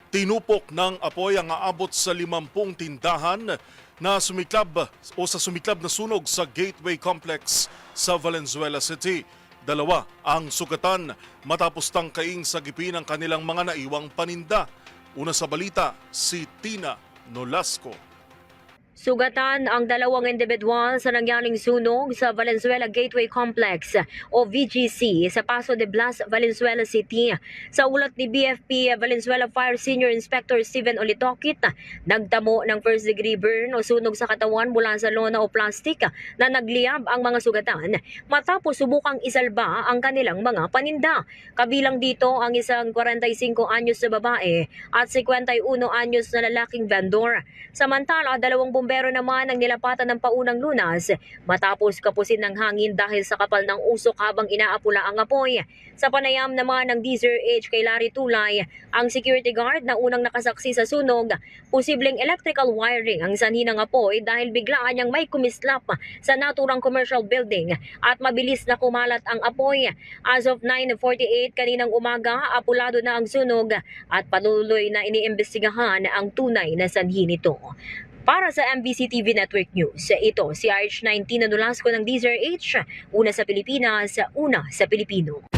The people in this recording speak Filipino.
Tinupok ng apoy ang aabot sa 50 tindahan na sumiklab na sunog sa Gateway Complex sa Valenzuela City. 2 ang sugatan matapos tangkaing sagipin ang kanilang mga naiwang paninda. Una sa balita, si Tina Nolasco. Sugatan ang 2 individual sa nangyaring sunog sa Valenzuela Gateway Complex o VGC sa Paso de Blas, Valenzuela City. Sa ulat ni BFP Valenzuela Fire Senior Inspector Steven Olitokit, nagtamo ng first degree burn o sunog sa katawan mula sa lona o plastic na nagliyab ang mga sugatan matapos subukang isalba ang kanilang mga paninda. Kabilang dito ang isang 45 anyos na babae at 51 anyos na lalaking vendor. Samantala, 2 bumbero naman ang nilapatan ng paunang lunas matapos kapusin ng hangin dahil sa kapal ng usok habang inaapula ang apoy. Sa panayam naman ng DZRH kay Larry Tulay, ang security guard na unang nakasaksi sa sunog, posibleng electrical wiring ang sanhi ng apoy dahil biglaan niyang may kumislap sa naturang commercial building at mabilis na kumalat ang apoy. As of 9:48 kaninang umaga, apulado na ang sunog at patuloy na iniimbestigahan ang tunay na sanhi nito. Para sa MBC TV Network News, ito si RH19 na Nolasco ng DZRH, una sa Pilipinas, una sa Pilipino.